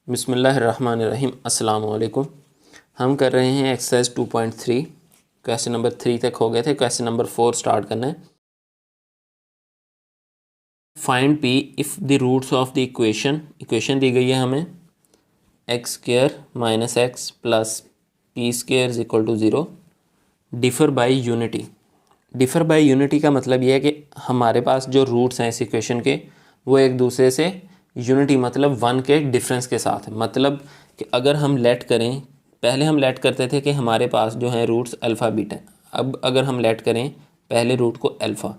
बिस्मिल्लाहिर्रहमानिर्रहीम। अस्सलाम वालेकुम। हम कर रहे हैं एक्सरसाइज 2.3। क्वेश्चन नंबर 3 तक हो गए थे। क्वेश्चन नंबर 4 स्टार्ट करना है। Find p if the roots of the equation दी गई है हमें x square minus x plus p square is equal to 0 differ by unity. Differ by unity का मतलब यह है कि हमारे पास जो रूट्स हैं इस इक्वेशन के वो एक दूसरे से यूनिटी मतलब 1 के डिफरेंस के साथ है। मतलब कि अगर हम लेट करें, पहले हम लेट करते थे कि हमारे पास जो है रूट्स अल्फ़ा बीटा। अब अगर हम लेट करें पहले रूट को अल्फ़ा,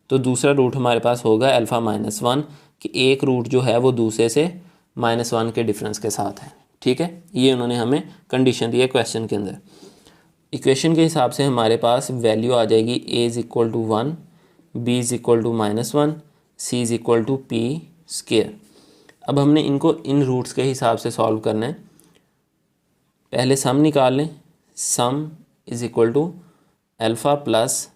तो दूसरा रूट हमारे पास होगा अल्फ़ा माइनस 1 कि एक रूट जो है वो दूसरे से -1 के डिफरेंस के साथ है। ठीक है, ये उन्होंने हमें कंडीशन दी है क्वेश्चन के अंदर। इक्वेशन के हिसाब से हमारे पास वैल्यू आ जाएगी a is equal to 1, b is equal to -1, c is equal to P square. अब हमने इनको इन रूट्स के हिसाब से सॉल्व करना है। पहले सम निकाल लें। Sum is equal to alpha plus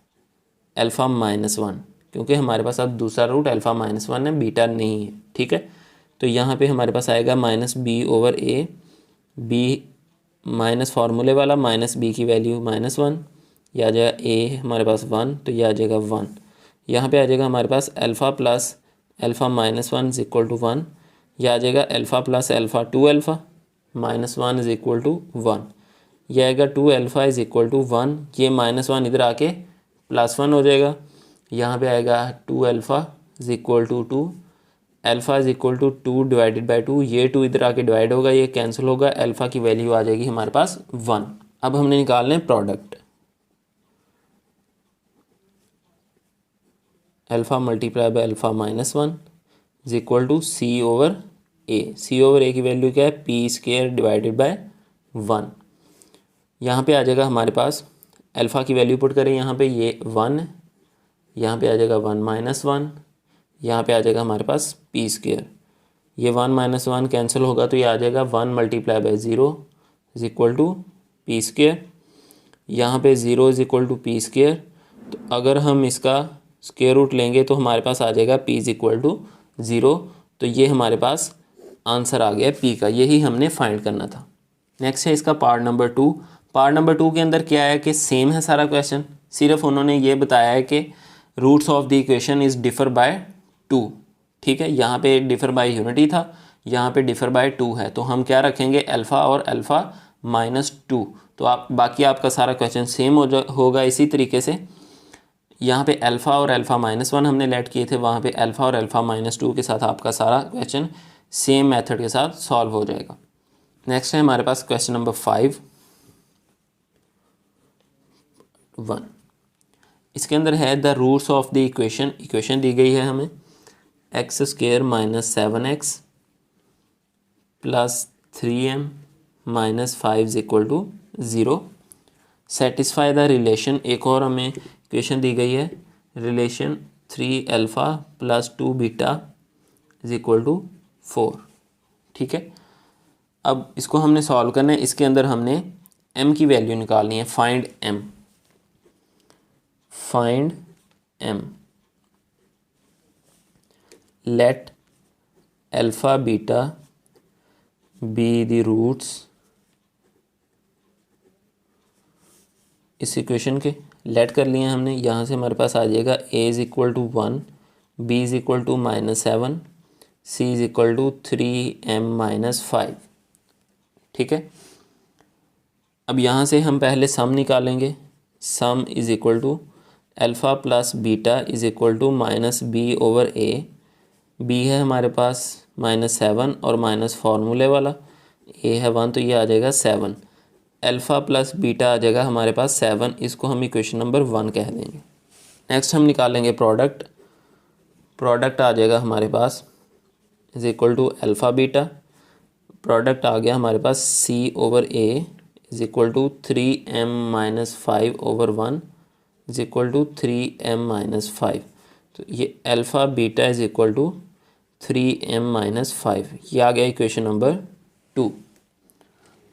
alpha minus 1, क्योंकि हमारे पास अब दूसरा रूट अल्फ़ा माइनस 1 है, बीटा नहीं है। ठीक है, तो यहाँ पे हमारे पास आएगा -b/a, b माइनस फार्मूले वाला माइनस b की वैल्यू -1, यह आ जाएगा a हमारे पास 1, तो यह आ जाएगा 1। यहाँ पे आ जाएगा हमारे पास alpha plus alpha minus 1 is equal to 1, यह आ जाएगा alpha plus alpha 2 alpha -1 is equal to 1, यह आएगा 2 अल्फ़ा इज़ इक्वल टू 1। ये -1 इधर आके +1 हो जाएगा। यहाँ पे आएगा 2 alpha is equal to 2, alpha is equal to 2 divided by 2, ये 2 इधर आके डिवाइड होगा, ये कैंसिल होगा, अल्फ़ा की वैल्यू आ जाएगी हमारे पास 1। अब हमने निकालना है product. Alpha multiply by alpha minus 1 is equal to c over a की वैल्यू क्या है, पी स्क्वायर डिवाइडेड बाय 1। यहाँ पे आ जाएगा हमारे पास अल्फ़ा की वैल्यू पुट करें, यहाँ पे ये 1, यहाँ पे आ जाएगा 1 माइनस 1, यहाँ पे आ जाएगा हमारे पास पी स्क्वायर, ये 1 माइनस 1 कैंसिल होगा, तो ये आ जाएगा 1 multiply by 0 is equal to P square. यहाँ पे 0 is equal to P square, तो अगर हम इसका स्क्वायर रूट लेंगे तो हमारे पास आ जाएगा p इज़ इक्वल टू 0। तो ये हमारे पास आंसर आ गया p का, यही हमने फाइंड करना था। नेक्स्ट है इसका पार्ट नंबर 2। पार्ट नंबर 2 के अंदर क्या है कि सेम है सारा क्वेश्चन, सिर्फ उन्होंने ये बताया है कि roots of the equation is differ by 2। ठीक है, यहाँ पे डिफ़र बाय यूनिटी था, यहाँ पे डिफ़र बाय 2 है, तो हम क्या रखेंगे अल्फ़ा और अल्फ़ा माइनस 2। तो आप बाकी आपका सारा क्वेश्चन सेम होगा इसी तरीके से। यहाँ पे अल्फ़ा और अल्फ़ा माइनस 1 हमने लेट किए थे, वहाँ पे अल्फ़ा और अल्फ़ा माइनस 2 के साथ आपका सारा क्वेश्चन सेम मेथड के साथ सॉल्व हो जाएगा। नेक्स्ट है हमारे पास क्वेश्चन नंबर 5 1। इसके अंदर है the roots of the equation दी गई है हमें x square minus 7x plus 3m minus 5 is equal to 0। Satisfy the relation, एक और हमें इक्वेशन दी गई है relation 3 alpha plus 2 beta is equal to 4। ठीक है, अब इसको हमने सॉल्व करना है। इसके अंदर हमने m की वैल्यू निकालनी है। Find m let alpha beta be the roots इस इक्वेशन के। लेट कर लिए हमने, यहाँ से हमारे पास आ जाएगा a is equal to 1, b is equal to -7, c is equal to 3m minus 5। ठीक है, अब यहाँ से हम पहले सम निकालेंगे। Sum is equal to alpha plus beta is equal to -b/a। b है हमारे पास -7 और माइनस फार्मूले वाला, a है 1, तो ये आ जाएगा 7। अल्फ़ा प्लस बीटा आ जाएगा हमारे पास 7, इसको हम इक्वेशन नंबर 1 कह देंगे। नेक्स्ट हम निकालेंगे प्रोडक्ट आ जाएगा हमारे पास is equal to alpha beta. Product आ गया हमारे पास c/a is equal to 3m minus 5 over 1 is equal to 3m minus 5। तो ये alpha beta is equal to 3m minus 5, ये आ गया इक्वेशन नंबर 2।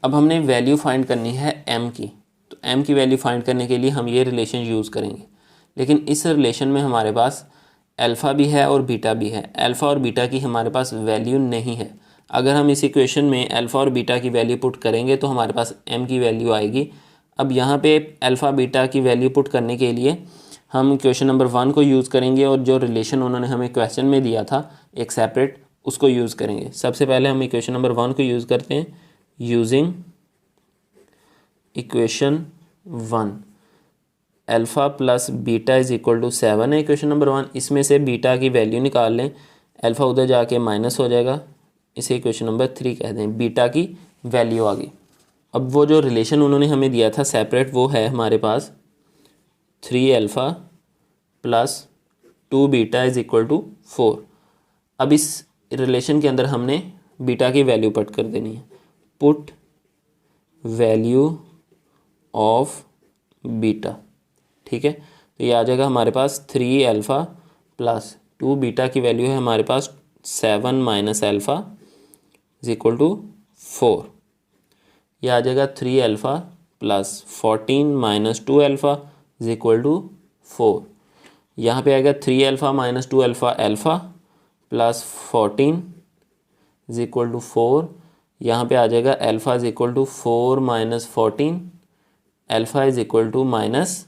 अब हमने वैल्यू फाइंड करनी है m की, तो m की वैल्यू फाइंड करने के लिए हम ये रिलेशन यूज़ करेंगे, लेकिन इस रिलेशन में हमारे पास अल्फ़ा भी है और बीटा भी है। अल्फ़ा और बीटा की हमारे पास वैल्यू नहीं है। अगर हम इस इक्वेशन में अल्फ़ा और बीटा की वैल्यू पुट करेंगे तो हमारे पास m की वैल्यू आएगी। अब यहाँ पे अल्फ़ा बीटा की वैल्यू पुट करने के लिए हम इक्वेशन नंबर 1 को यूज़ करेंगे और जो रिलेशन उन्होंने हमें क्वेश्चन में दिया था एक सेपरेट, उसको यूज़ करेंगे। सबसे पहले हम इक्वेशन नंबर 1 को यूज़ करते हैं। Using equation 1 alpha plus beta is equal to 7 है इक्वेशन नंबर 1। इसमें से बीटा की वैल्यू निकाल लें, अल्फ़ा उधर जाके माइनस हो जाएगा, इसे इक्वेशन नंबर 3 कह दें। बीटा की वैल्यू आ गई। अब वो जो रिलेशन उन्होंने हमें दिया था सेपरेट, वो है हमारे पास 3 alpha plus 2 beta is equal to 4। अब इस रिलेशन के अंदर हमने बीटा की वैल्यू पुट कर देनी है। पुट वैल्यू ऑफ बीटा, ठीक है। तो ये आ जाएगा हमारे पास 3 अल्फ़ा प्लस 2 बीटा की वैल्यू है हमारे पास 7 minus alpha is equal to 4। यह आ जाएगा 3 alpha plus 14 minus 2 alpha is equal to 4। यहाँ पे आएगा 3 alpha minus 2 alpha alpha plus 14 is equal to 4। यहाँ पे आ जाएगा alpha is equal to 4 minus 14, alpha is equal to minus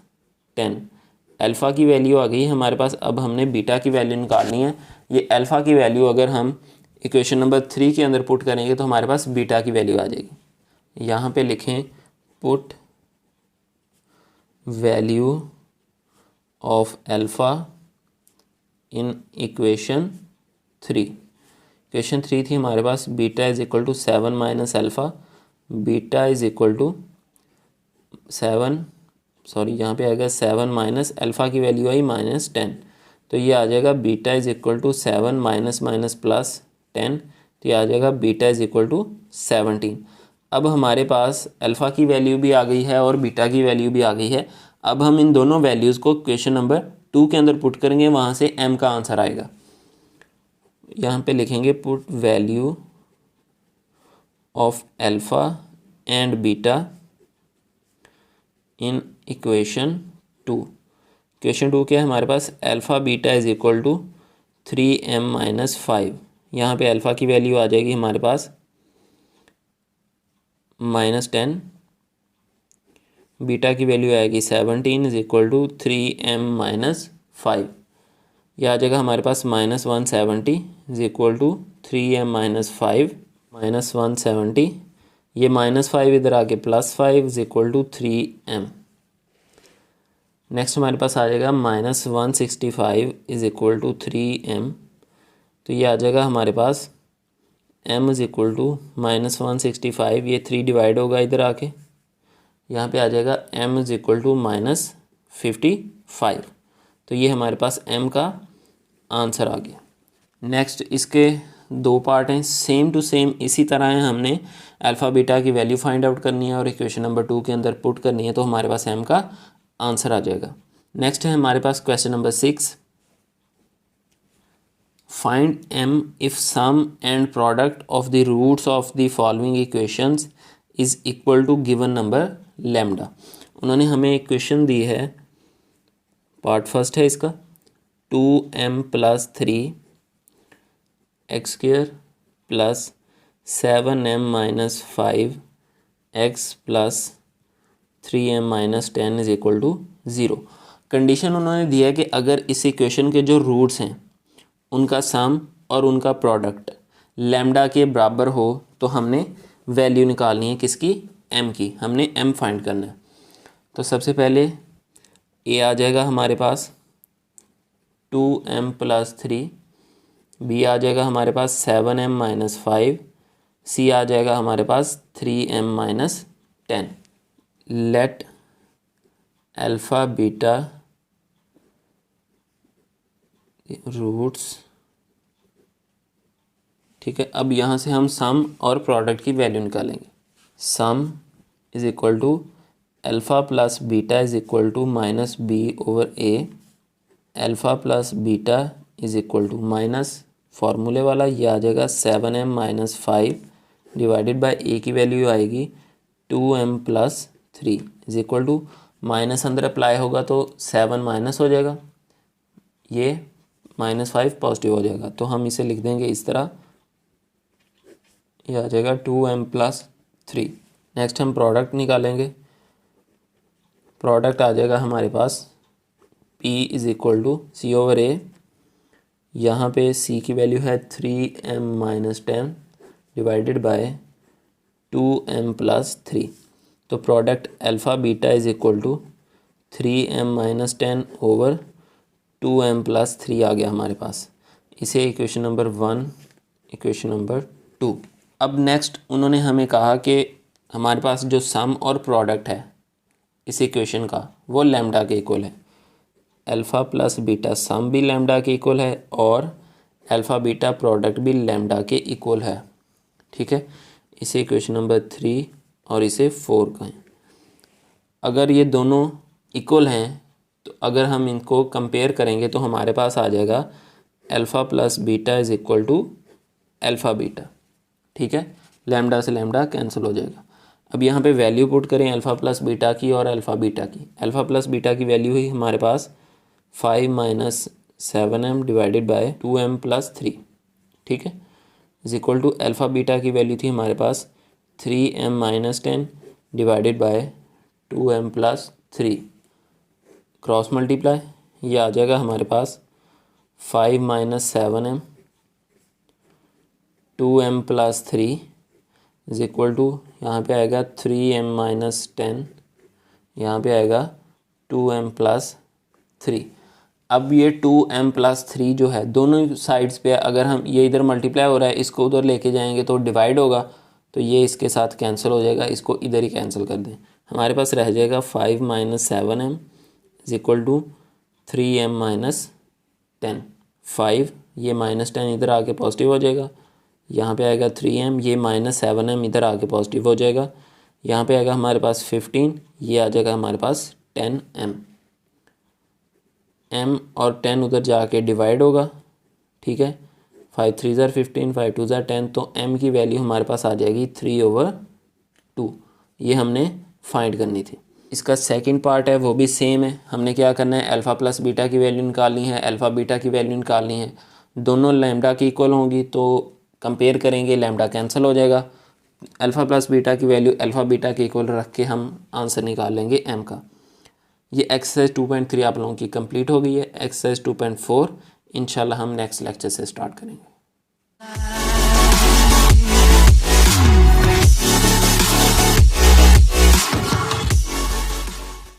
10। Alpha की वैल्यू आ गई हमारे पास। अब हमने बीटा की वैल्यू निकालनी है। ये अल्फ़ा की वैल्यू अगर हम इक्वेशन नंबर 3 के अंदर पुट करेंगे तो हमारे पास बीटा की वैल्यू आ जाएगी। यहाँ पे लिखें put value of alpha in equation 3। Equation 3 थी हमारे पास beta is equal to 7 minus alpha, beta is equal to 7, sorry यहाँ पे आएगा 7 माइनस अल्फ़ा की वैल्यू आई माइनस 10। तो ये आ जाएगा beta is equal to 7 minus minus plus 10, तो ये आ जाएगा बीटा इज इक्वल टू 17। अब हमारे पास अल्फ़ा की वैल्यू भी आ गई है और बीटा की वैल्यू भी आ गई है। अब हम इन दोनों वैल्यूज़ को क्वेश्चन नंबर 2 के अंदर पुट करेंगे, वहाँ से m का आंसर आएगा। यहाँ पे लिखेंगे put value of alpha and beta in equation 2। Equation 2 क्या है हमारे पास, alpha beta is equal to 3m minus 5। यहाँ पे अल्फ़ा की वैल्यू आ जाएगी हमारे पास माइनस 10, बीटा की वैल्यू आएगी 17 is equal to 3m minus 5। यह आ जाएगा हमारे पास minus 170 is equal to 3m minus 5 minus 170। ये माइनस 5 इधर आके plus 5 is equal to 3m। Next हमारे पास आ जाएगा minus 165 is equal to 3m। तो ये आ जाएगा हमारे पास m is equal to minus 165, ये 3 डिवाइड होगा इधर आके, यहाँ पे आ जाएगा m is equal to minus 55। तो ये हमारे पास m का आंसर आ गया। नेक्स्ट इसके 2 पार्ट हैं, सेम टू सेम इसी तरह है। हमने अल्फ़ा बीटा की वैल्यू फाइंड आउट करनी है और इक्वेशन नंबर 2 के अंदर पुट करनी है, तो हमारे पास m का आंसर आ जाएगा। नेक्स्ट है हमारे पास question number 6, find m if sum and product of the roots of the following equations is equal to given number lambda. उन्होंने हमें इक्वेशन दी है, पार्ट फर्स्ट है इसका 2m plus 3 x square plus 7m minus 5 x plus 3m minus 10 is equal to 0। Condition उन्होंने दिया है कि अगर इस इक्वेशन के जो रूट्स हैं उनका सम और उनका प्रोडक्ट लैम्डा के बराबर हो तो हमने वैल्यू निकालनी है किसकी, m की। हमने m फाइंड करना है। तो सबसे पहले a आ जाएगा हमारे पास 2m प्लस 3, b आ जाएगा हमारे पास 7m माइनस 5, c आ जाएगा हमारे पास 3m minus 10। Let alpha beta roots, ठीक है। अब यहाँ से हम सम और प्रोडक्ट की वैल्यू निकालेंगे। Sum is equal to alpha plus beta is equal to minus b over a, alpha plus beta is equal to minus फार्मूले वाला ये आ जाएगा 7m minus 5 divided by a की वैल्यू आएगी 2m plus 3 is equal to minus अंदर apply होगा तो 7 माइनस हो जाएगा, ये माइनस 5 पॉजिटिव हो जाएगा। तो हम इसे लिख देंगे इस तरह ये आ जाएगा 2m+3। नेक्स्ट हम प्रोडक्ट निकालेंगे। प्रोडक्ट आ जाएगा हमारे पास P is equal to C/A। यहाँ पे C की वैल्यू है 3m-10 डिवाइडेड बाय 2m+3। तो product alpha beta is equal to 3m-10 over 2m+3 आ गया हमारे पास। इसे इक्वेशन नंबर 1, इक्वेशन नंबर 2। अब नेक्स्ट उन्होंने हमें कहा कि हमारे पास जो सम और प्रोडक्ट है इस इक्वेशन का वो लैम्डा के इक्वल है। अल्फ़ा प्लस बीटा सम भी लैम्डा के इक्वल है और अल्फ़ा बीटा प्रोडक्ट भी लैम्डा के इक्वल है। ठीक है, इसे इक्वेशन नंबर 3 और इसे 4 कहें। अगर ये दोनों इक्वल हैं तो अगर हम इनको कंपेयर करेंगे तो हमारे पास आ जाएगा alpha plus beta is equal to alpha beta. ठीक है, लैम्डा से लैम्डा कैंसिल हो जाएगा। अब यहाँ पे वैल्यू पुट करें अल्फ़ा प्लस बीटा की और अल्फ़ा बीटा की। अल्फ़ा प्लस बीटा की वैल्यू हुई हमारे पास 5 - 7m डिवाइडेड बाय 2m+3। ठीक है, is equal to alpha beta की वैल्यू थी हमारे पास 3m-10 divided by 2m+3। Cross multiply, ये आ जाएगा हमारे पास 5 - 7m 2m+3 is equal to यहाँ पे आएगा 3m-10, यहाँ पे आएगा 2m+3। अब ये 2m+3 जो है दोनों साइड्स पे अगर हम ये इधर मल्टीप्लाई हो रहा है इसको उधर लेके जाएंगे तो डिवाइड होगा, तो ये इसके साथ कैंसिल हो जाएगा। इसको इधर ही कैंसिल कर दें, हमारे पास रह जाएगा 5 - 7m is equal to 3m-10। 5 ये -10 इधर आके पॉजिटिव हो जाएगा, यहाँ पे आएगा 3m, ये -7m इधर आके पॉजिटिव हो जाएगा, यहाँ पे आएगा हमारे पास 15, ये आ जाएगा हमारे पास 10m। m और 10 उधर जाके डिवाइड होगा। ठीक है, 5 3 ज़ार 15, 5 2 ज़ार 10, तो m की वैल्यू हमारे पास आ जाएगी 3/2। ये हमने फाइंड करनी थी। इसका सेकंड पार्ट है वो भी सेम है। हमने क्या करना है, अल्फ़ा प्लस बीटा की वैल्यू निकालनी है, अल्फ़ा बीटा की वैल्यू निकालनी है। दोनों लैम्डा की इक्वल होंगी तो कंपेयर करेंगे, लैम्डा कैंसिल हो जाएगा। अल्फ़ा प्लस बीटा की वैल्यू अल्फ़ा बीटा के इक्वल रख के हम आंसर निकाल लेंगे m का। ये एक्सरसाइज 2.3 आप लोगों की कंप्लीट हो गई है। एक्सरसाइज 2.4 इंशाल्लाह हम नेक्स्ट लेक्चर से स्टार्ट करेंगे।